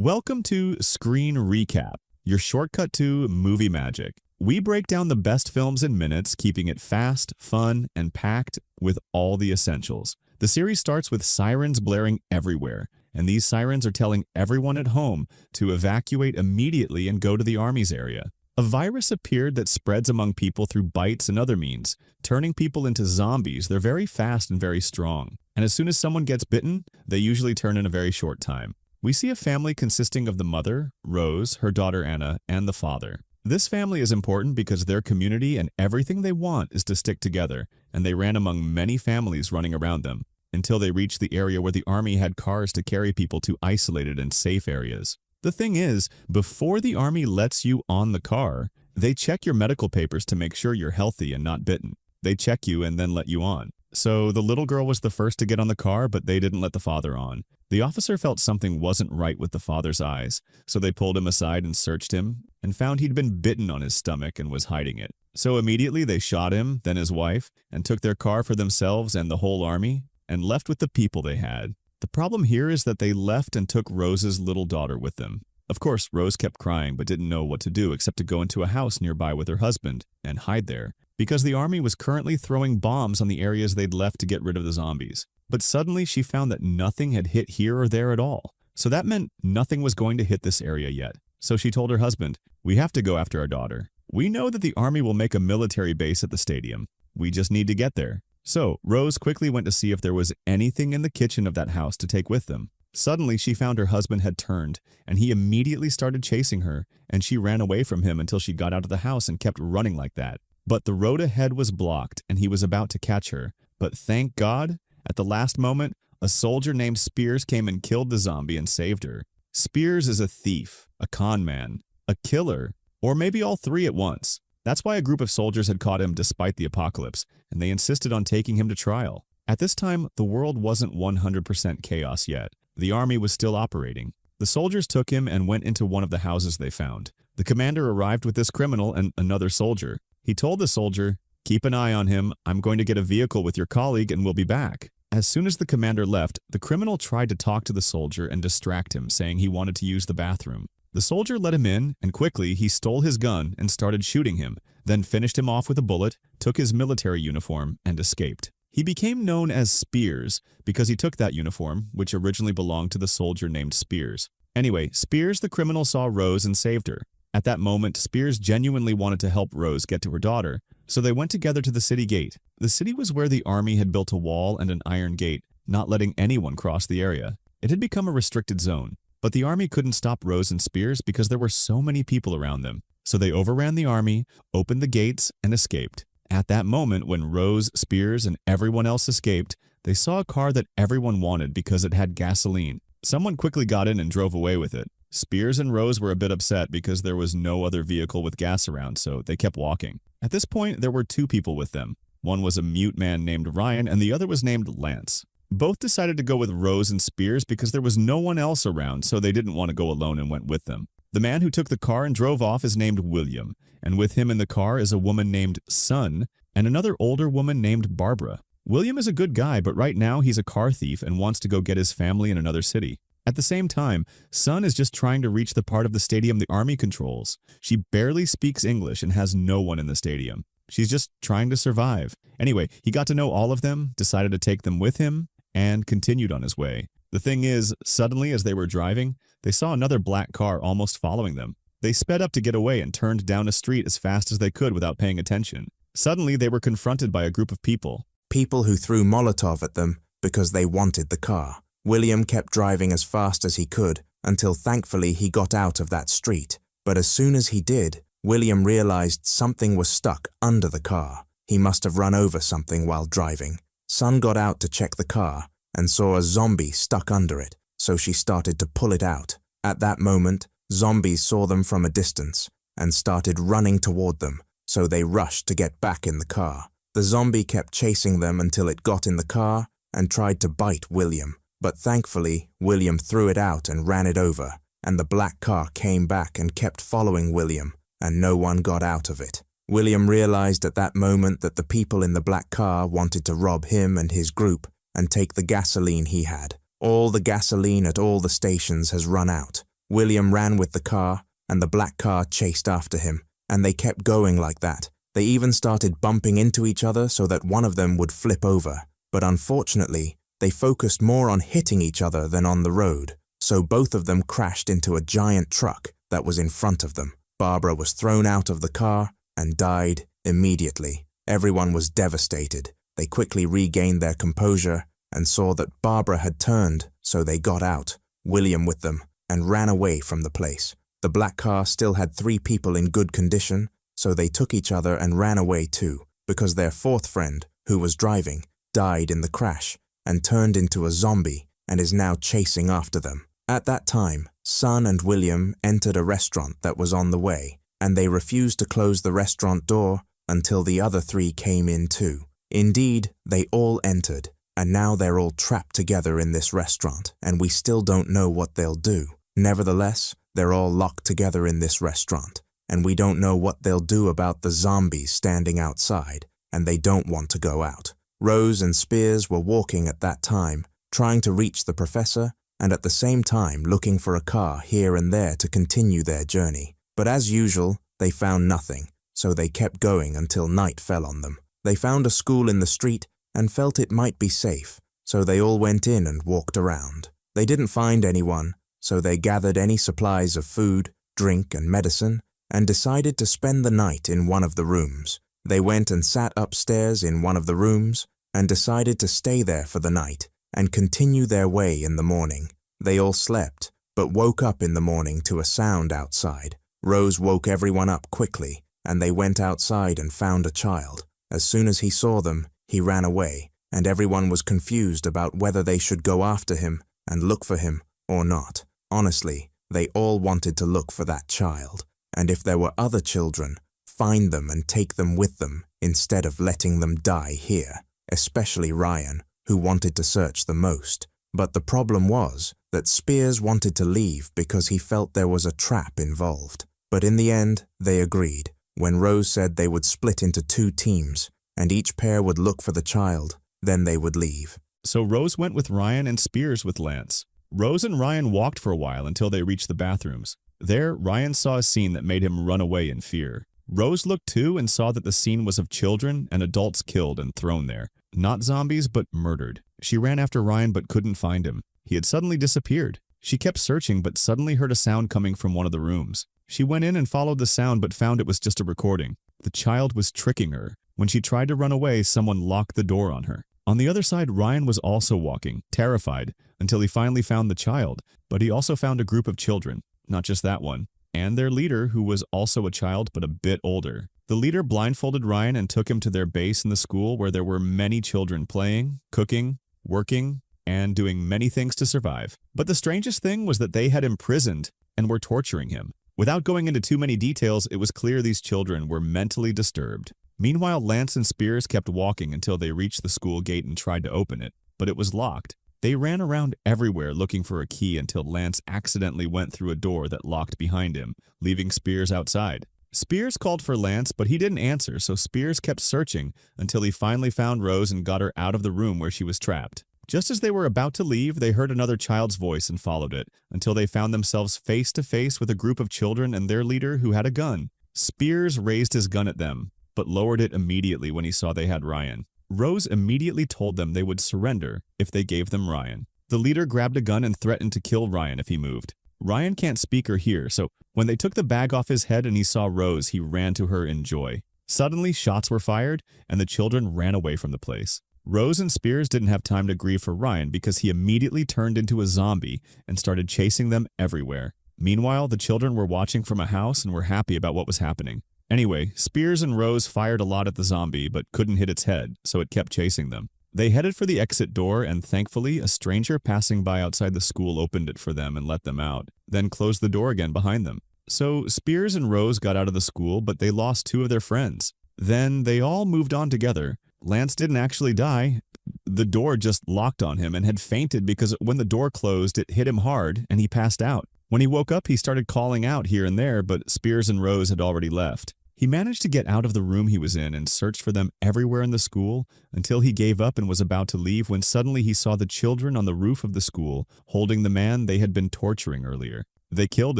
Welcome to Screen Recap, your shortcut to movie magic. We break down the best films in minutes, keeping it fast, fun, and packed with all the essentials. The series starts with sirens blaring everywhere, and these sirens are telling everyone at home to evacuate immediately and go to the army's area. A virus appeared that spreads among people through bites and other means, turning people into zombies. They're very fast and very strong, and as soon as someone gets bitten, they usually turn in a very short time. We see a family consisting of the mother, Rose, her daughter Anna, and the father. This family is important because their community and everything they want is to stick together, and they ran among many families running around them, until they reached the area where the army had cars to carry people to isolated and safe areas. The thing is, before the army lets you on the car, they check your medical papers to make sure you're healthy and not bitten. They check you and then let you on. So the little girl was the first to get on the car, but they didn't let the father on. The officer felt something wasn't right with the father's eyes, so they pulled him aside and searched him, and found he'd been bitten on his stomach and was hiding it. So immediately they shot him, then his wife, and took their car for themselves and the whole army, and left with the people they had. The problem here is that they left and took Rose's little daughter with them. Of course, Rose kept crying but didn't know what to do except to go into a house nearby with her husband and hide there, because the army was currently throwing bombs on the areas they'd left to get rid of the zombies. But suddenly she found that nothing had hit here or there at all. So that meant nothing was going to hit this area yet. So she told her husband, "We have to go after our daughter. We know that the army will make a military base at the stadium. We just need to get there." So Rose quickly went to see if there was anything in the kitchen of that house to take with them. Suddenly she found her husband had turned, and he immediately started chasing her, and she ran away from him until she got out of the house and kept running like that. But the road ahead was blocked, and he was about to catch her. But thank God, at the last moment, a soldier named Spears came and killed the zombie and saved her. Spears is a thief, a con man, a killer, or maybe all three at once. That's why a group of soldiers had caught him despite the apocalypse, and they insisted on taking him to trial. At this time, the world wasn't 100% chaos yet. The army was still operating. The soldiers took him and went into one of the houses they found. The commander arrived with this criminal and another soldier. He told the soldier, "Keep an eye on him. I'm going to get a vehicle with your colleague and we'll be back." As soon as the commander left, the criminal tried to talk to the soldier and distract him, saying he wanted to use the bathroom. The soldier let him in, and quickly he stole his gun and started shooting him, then finished him off with a bullet, took his military uniform, and escaped. He became known as Spears because he took that uniform, which originally belonged to the soldier named Spears. Anyway, Spears the criminal saw Rose and saved her. At that moment, Spears genuinely wanted to help Rose get to her daughter, so they went together to the city gate. The city was where the army had built a wall and an iron gate, not letting anyone cross the area. It had become a restricted zone, but the army couldn't stop Rose and Spears because there were so many people around them. So they overran the army, opened the gates, and escaped. At that moment, when Rose, Spears, and everyone else escaped, they saw a car that everyone wanted because it had gasoline. Someone quickly got in and drove away with it. Spears and Rose were a bit upset because there was no other vehicle with gas around, so they kept walking. At this point, there were two people with them. One was a mute man named Ryan, and the other was named Lance. Both decided to go with Rose and Spears because there was no one else around, so they didn't want to go alone and went with them. The man who took the car and drove off is named William, and with him in the car is a woman named Sun and another older woman named Barbara. William is a good guy, but right now he's a car thief and wants to go get his family in another city. At the same time, Sun is just trying to reach the part of the stadium the army controls. She barely speaks English and has no one in the stadium. She's just trying to survive. Anyway, he got to know all of them, decided to take them with him, and continued on his way. The thing is, suddenly as they were driving, they saw another black car almost following them. They sped up to get away and turned down a street as fast as they could without paying attention. Suddenly, they were confronted by a group of people. People who threw Molotov at them because they wanted the car. William kept driving as fast as he could until thankfully he got out of that street. But as soon as he did, William realized something was stuck under the car. He must have run over something while driving. Sun got out to check the car and saw a zombie stuck under it, so she started to pull it out. At that moment, zombies saw them from a distance and started running toward them, so they rushed to get back in the car. The zombie kept chasing them until it got in the car and tried to bite William. But thankfully, William threw it out and ran it over, and the black car came back and kept following William, and no one got out of it. William realized at that moment that the people in the black car wanted to rob him and his group and take the gasoline he had. All the gasoline at all the stations has run out, William ran with the car, and the black car chased after him, and they kept going like that. They even started bumping into each other so that one of them would flip over. But unfortunately, they focused more on hitting each other than on the road, so both of them crashed into a giant truck that was in front of them. Barbara was thrown out of the car and died immediately. Everyone was devastated. They quickly regained their composure and saw that Barbara had turned, so they got out, William with them, and ran away from the place. The black car still had 3 people in good condition, so they took each other and ran away too, because their 4th friend, who was driving, died in the crash and turned into a zombie and is now chasing after them. At that time, Son and William entered a restaurant that was on the way, and they refused to close the restaurant door until the other 3 came in too. Indeed, they all entered, and now they're all trapped together in this restaurant, and we still don't know what they'll do. Nevertheless, they're all locked together in this restaurant, and we don't know what they'll do about the zombies standing outside, and they don't want to go out. Rose and Spears were walking at that time, trying to reach the professor, and at the same time looking for a car here and there to continue their journey. But as usual, they found nothing, so they kept going until night fell on them. They found a school in the street and felt it might be safe, so they all went in and walked around. They didn't find anyone, so they gathered any supplies of food, drink, and medicine, and decided to spend the night in one of the rooms. They went and sat upstairs in one of the rooms and decided to stay there for the night and continue their way in the morning. They all slept, but woke up in the morning to a sound outside. Rose woke everyone up quickly, and they went outside and found a child. As soon as he saw them, he ran away, and everyone was confused about whether they should go after him and look for him or not. Honestly, they all wanted to look for that child, and if there were other children, find them and take them with them instead of letting them die here, especially Ryan, who wanted to search the most. But the problem was that Spears wanted to leave because he felt there was a trap involved. But in the end, they agreed, when Rose said they would split into 2 teams, and each pair would look for the child, then they would leave. So Rose went with Ryan and Spears with Lance. Rose and Ryan walked for a while until they reached the bathrooms. There, Ryan saw a scene that made him run away in fear. Rose looked too and saw that the scene was of children and adults killed and thrown there. Not zombies, but murdered. She ran after Ryan but couldn't find him. He had suddenly disappeared. She kept searching but suddenly heard a sound coming from one of the rooms. She went in and followed the sound but found it was just a recording. The child was tricking her. When she tried to run away, someone locked the door on her. On the other side, Ryan was also walking, terrified, until he finally found the child, but he also found a group of children, not just that one, and their leader, who was also a child but a bit older. The leader blindfolded Ryan and took him to their base in the school where there were many children playing, cooking, working, and doing many things to survive. But the strangest thing was that they had imprisoned and were torturing him. Without going into too many details, it was clear these children were mentally disturbed. Meanwhile, Lance and Spears kept walking until they reached the school gate and tried to open it, but it was locked. They ran around everywhere looking for a key until Lance accidentally went through a door that locked behind him, leaving Spears outside. Spears called for Lance, but he didn't answer, so Spears kept searching until he finally found Rose and got her out of the room where she was trapped. Just as they were about to leave, they heard another child's voice and followed it, until they found themselves face to face with a group of children and their leader who had a gun. Spears raised his gun at them, but lowered it immediately when he saw they had Ryan. Rose immediately told them they would surrender if they gave them Ryan. The leader grabbed a gun and threatened to kill Ryan if he moved. Ryan can't speak or hear, so when they took the bag off his head and he saw Rose, he ran to her in joy. Suddenly, shots were fired, and the children ran away from the place. Rose and Spears didn't have time to grieve for Ryan because he immediately turned into a zombie and started chasing them everywhere. Meanwhile, the children were watching from a house and were happy about what was happening. Anyway, Spears and Rose fired a lot at the zombie but couldn't hit its head, so it kept chasing them. They headed for the exit door and thankfully a stranger passing by outside the school opened it for them and let them out, then closed the door again behind them. So Spears and Rose got out of the school, but they lost 2 of their friends. Then they all moved on together. Lance didn't actually die. The door just locked on him and had fainted because when the door closed, it hit him hard and he passed out. When he woke up, he started calling out here and there, but Spears and Rose had already left. He managed to get out of the room he was in and searched for them everywhere in the school until he gave up and was about to leave when suddenly he saw the children on the roof of the school holding the man they had been torturing earlier. They killed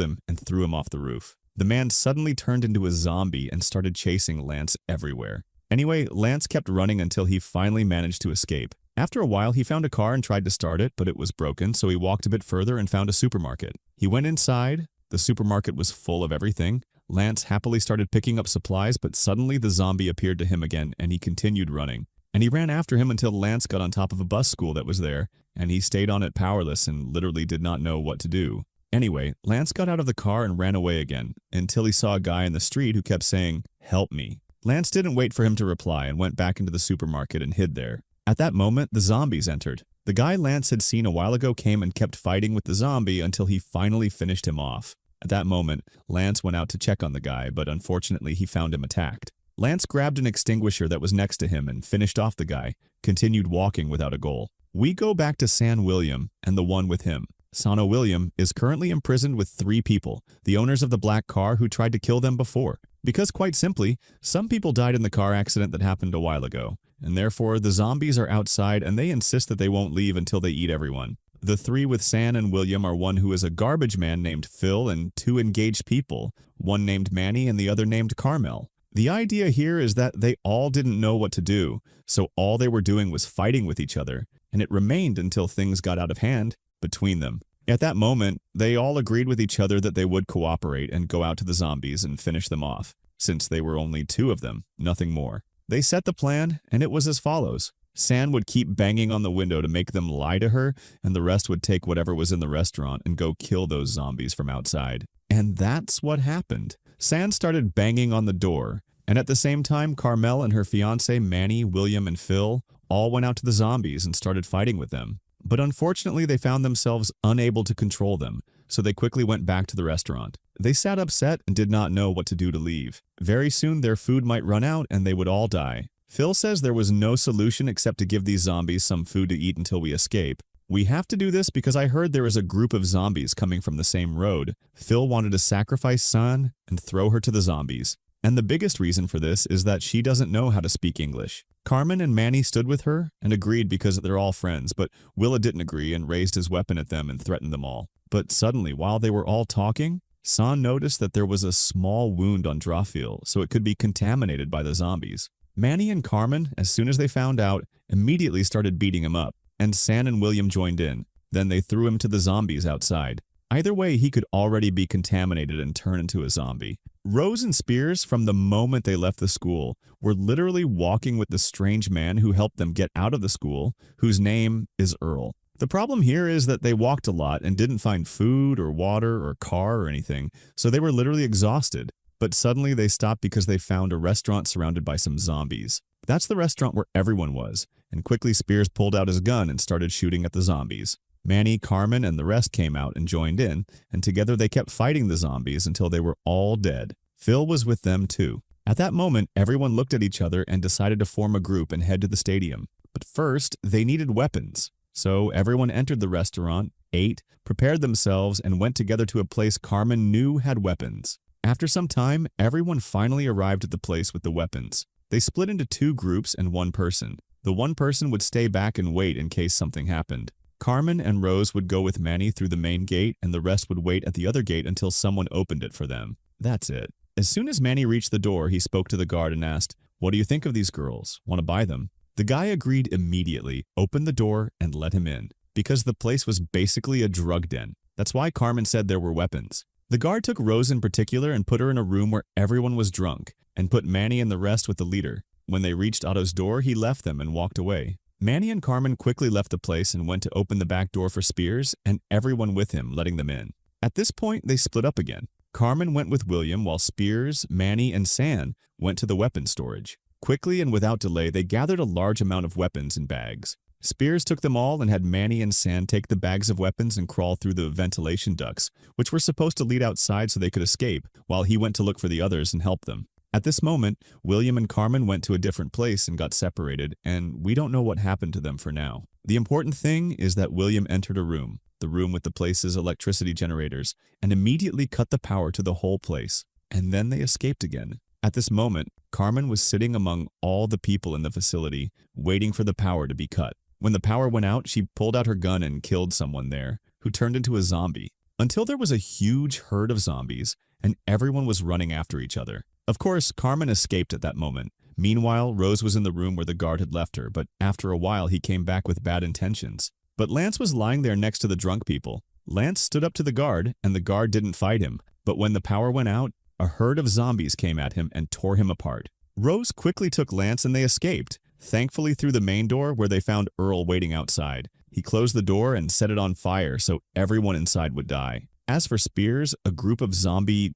him and threw him off the roof. The man suddenly turned into a zombie and started chasing Lance everywhere. Anyway, Lance kept running until he finally managed to escape. After a while, he found a car and tried to start it, but it was broken, so he walked a bit further and found a supermarket. He went inside. The supermarket was full of everything. Lance happily started picking up supplies, but suddenly the zombie appeared to him again, and he continued running. And he ran after him until Lance got on top of a bus school that was there, and he stayed on it powerless and literally did not know what to do. Anyway, Lance got out of the car and ran away again, until he saw a guy in the street who kept saying, "Help me." Lance didn't wait for him to reply and went back into the supermarket and hid there. At that moment, the zombies entered. The guy Lance had seen a while ago came and kept fighting with the zombie until he finally finished him off. At that moment, Lance went out to check on the guy, but unfortunately he found him attacked. Lance grabbed an extinguisher that was next to him and finished off the guy, continued walking without a goal. We go back to San William and the one with him. Sano William is currently imprisoned with 3 people, the owners of the black car who tried to kill them before. Because quite simply, some people died in the car accident that happened a while ago, and therefore the zombies are outside and they insist that they won't leave until they eat everyone. The 3 with San and William are one who is a garbage man named Phil and 2 engaged people, one named Manny and the other named Carmel. The idea here is that they all didn't know what to do, so all they were doing was fighting with each other, and it remained until things got out of hand between them. At that moment, they all agreed with each other that they would cooperate and go out to the zombies and finish them off, since they were only 2 of them, nothing more. They set the plan, and it was as follows. San would keep banging on the window to make them lie to her, and the rest would take whatever was in the restaurant and go kill those zombies from outside. And that's what happened. San started banging on the door, and at the same time, Carmel and her fiancé Manny, William, and Phil all went out to the zombies and started fighting with them. But unfortunately, they found themselves unable to control them, so they quickly went back to the restaurant. They sat upset and did not know what to do to leave. Very soon, their food might run out and they would all die. Phil says there was no solution except to give these zombies some food to eat until we escape. We have to do this because I heard there is a group of zombies coming from the same road. Phil wanted to sacrifice San and throw her to the zombies. And the biggest reason for this is that she doesn't know how to speak English. Carmen and Manny stood with her and agreed because they're all friends, but Willa didn't agree and raised his weapon at them and threatened them all. But suddenly, while they were all talking, San noticed that there was a small wound on Drawfield, so it could be contaminated by the zombies. Manny and Carmen, as soon as they found out, immediately started beating him up, and San and William joined in. Then they threw him to the zombies outside. Either way, he could already be contaminated and turn into a zombie. Rose and Spears, from the moment they left the school, were literally walking with the strange man who helped them get out of the school, whose name is Earl. The problem here is that they walked a lot and didn't find food or water or car or anything, so they were literally exhausted. But suddenly they stopped because they found a restaurant surrounded by some zombies. That's the restaurant where everyone was, and quickly Spears pulled out his gun and started shooting at the zombies. Manny, Carmen, and the rest came out and joined in, and together they kept fighting the zombies until they were all dead. Phil was with them too. At that moment, everyone looked at each other and decided to form a group and head to the stadium. But first, they needed weapons. So everyone entered the restaurant, ate, prepared themselves, and went together to a place Carmen knew had weapons. After some time, everyone finally arrived at the place with the weapons. They split into 2 groups and 1 person. The 1 person would stay back and wait in case something happened. Carmen and Rose would go with Manny through the main gate, and the rest would wait at the other gate until someone opened it for them. That's it. As soon as Manny reached the door, he spoke to the guard and asked, "What do you think of these girls? Want to buy them?" The guy agreed immediately, opened the door, and let him in, because the place was basically a drug den. That's why Carmen said there were weapons. The guard took Rose in particular and put her in a room where everyone was drunk, and put Manny and the rest with the leader. When they reached Otto's door, he left them and walked away. Manny and Carmen quickly left the place and went to open the back door for Spears and everyone with him, letting them in. At this point, they split up again. Carmen went with William while Spears, Manny, and San went to the weapons storage. Quickly and without delay, they gathered a large amount of weapons in bags. Spears took them all and had Manny and San take the bags of weapons and crawl through the ventilation ducts, which were supposed to lead outside so they could escape, while he went to look for the others and help them. At this moment, William and Carmen went to a different place and got separated, and we don't know what happened to them for now. The important thing is that William entered a room, the room with the place's electricity generators, and immediately cut the power to the whole place. And then they escaped again. At this moment, Carmen was sitting among all the people in the facility, waiting for the power to be cut. When the power went out, she pulled out her gun and killed someone there, who turned into a zombie. until there was a huge herd of zombies and everyone was running after each other. Of course, Carmen escaped at that moment. Meanwhile, Rose was in the room where the guard had left her, but after a while he came back with bad intentions. But Lance was lying there next to the drunk people. Lance stood up to the guard, and the guard didn't fight him. But when the power went out, a herd of zombies came at him and tore him apart. Rose quickly took Lance and they escaped, thankfully through the main door where they found Earl waiting outside. He closed the door and set it on fire so everyone inside would die. As for Spears, a group of zombies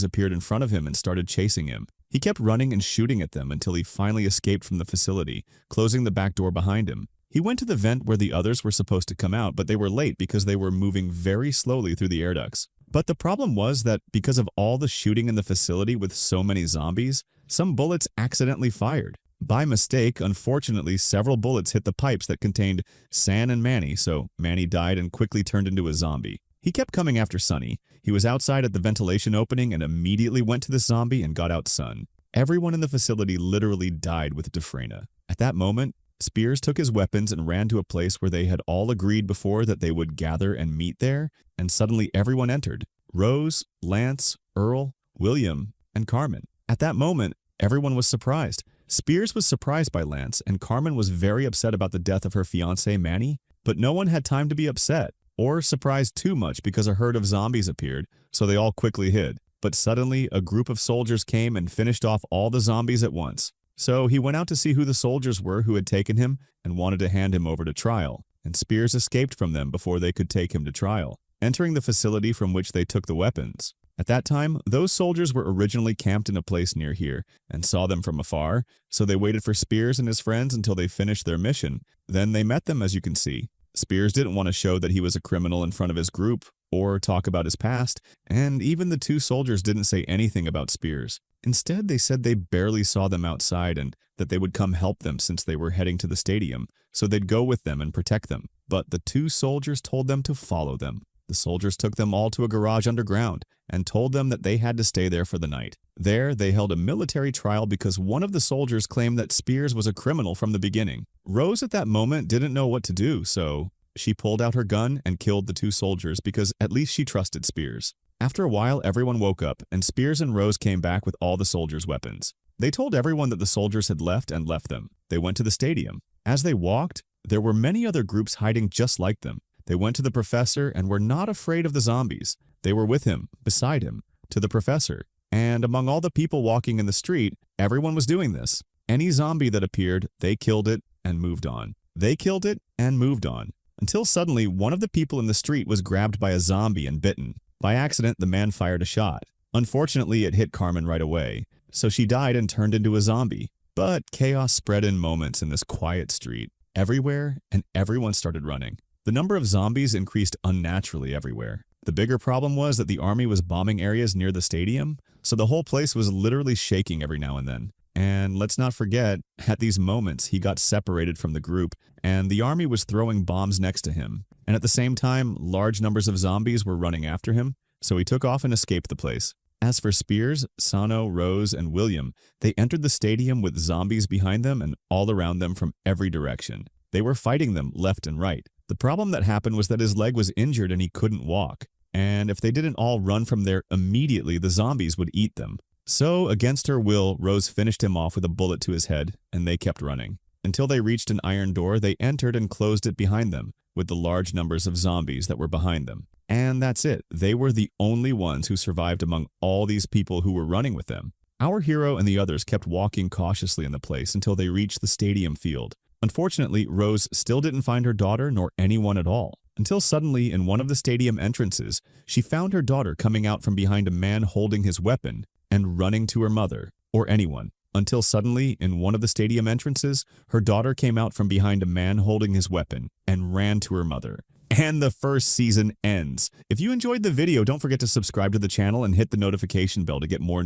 appeared in front of him and started chasing him. He kept running and shooting at them until he finally escaped from the facility, closing the back door behind him. He went to the vent where the others were supposed to come out, but they were late because they were moving very slowly through the air ducts. But the problem was that because of all the shooting in the facility with so many zombies, some bullets accidentally fired. By mistake, unfortunately, several bullets hit the pipes that contained San and Manny, so Manny died and quickly turned into a zombie. He kept coming after Sonny. He was outside at the ventilation opening and immediately went to the zombie and got out Sun. Everyone in the facility literally died with Dufresne. At that moment, Spears took his weapons and ran to a place where they had all agreed before that they would gather and meet there, and suddenly everyone entered. Rose, Lance, Earl, William, and Carmen. At that moment, everyone was surprised. Spears was surprised by Lance, and Carmen was very upset about the death of her fiancé Manny, but no one had time to be upset or surprised too much because a herd of zombies appeared, so they all quickly hid. But suddenly, a group of soldiers came and finished off all the zombies at once. So he went out to see who the soldiers were who had taken him and wanted to hand him over to trial, and Spears escaped from them before they could take him to trial, entering the facility from which they took the weapons. At that time, those soldiers were originally camped in a place near here and saw them from afar, so they waited for Spears and his friends until they finished their mission. Then they met them, as you can see. Spears didn't want to show that he was a criminal in front of his group or talk about his past, and even the two soldiers didn't say anything about Spears. Instead, they said they barely saw them outside and that they would come help them since they were heading to the stadium, so they'd go with them and protect them. But the two soldiers told them to follow them. The soldiers took them all to a garage underground and told them that they had to stay there for the night. There, they held a military trial because one of the soldiers claimed that Spears was a criminal from the beginning. Rose at that moment didn't know what to do, so she pulled out her gun and killed the two soldiers because at least she trusted Spears. After a while, everyone woke up, and Spears and Rose came back with all the soldiers' weapons. They told everyone that the soldiers had left and left them. They went to the stadium. As they walked, there were many other groups hiding just like them. They went to the professor and were not afraid of the zombies. They were with him, beside him, to the professor. And among all the people walking in the street, everyone was doing this. Any zombie that appeared, they killed it and moved on. They killed it and moved on. Until suddenly, one of the people in the street was grabbed by a zombie and bitten. By accident, the man fired a shot. Unfortunately, it hit Carmen right away, so she died and turned into a zombie. But chaos spread in moments in this quiet street, everywhere, and everyone started running. The number of zombies increased unnaturally everywhere. The bigger problem was that the army was bombing areas near the stadium, so the whole place was literally shaking every now and then. And let's not forget, at these moments, he got separated from the group, and the army was throwing bombs next to him. And at the same time, large numbers of zombies were running after him, so he took off and escaped the place. As for Spears, Sano, Rose, and William, they entered the stadium with zombies behind them and all around them from every direction. They were fighting them left and right. The problem that happened was that his leg was injured and he couldn't walk. And if they didn't all run from there immediately, the zombies would eat them. So, against her will, Rose finished him off with a bullet to his head, and they kept running. Until they reached an iron door, they entered and closed it behind them, with the large numbers of zombies that were behind them. And that's it. They were the only ones who survived among all these people who were running with them. Our hero and the others kept walking cautiously in the place until they reached the stadium field. Unfortunately, Rose still didn't find her daughter nor anyone at all. Until suddenly, in one of the stadium entrances, she found her daughter coming out from behind a man holding his weapon and running to her mother, or anyone. Until suddenly, in one of the stadium entrances, her daughter came out from behind a man holding his weapon and ran to her mother. And the first season ends. If you enjoyed the video, don't forget to subscribe to the channel and hit the notification bell to get more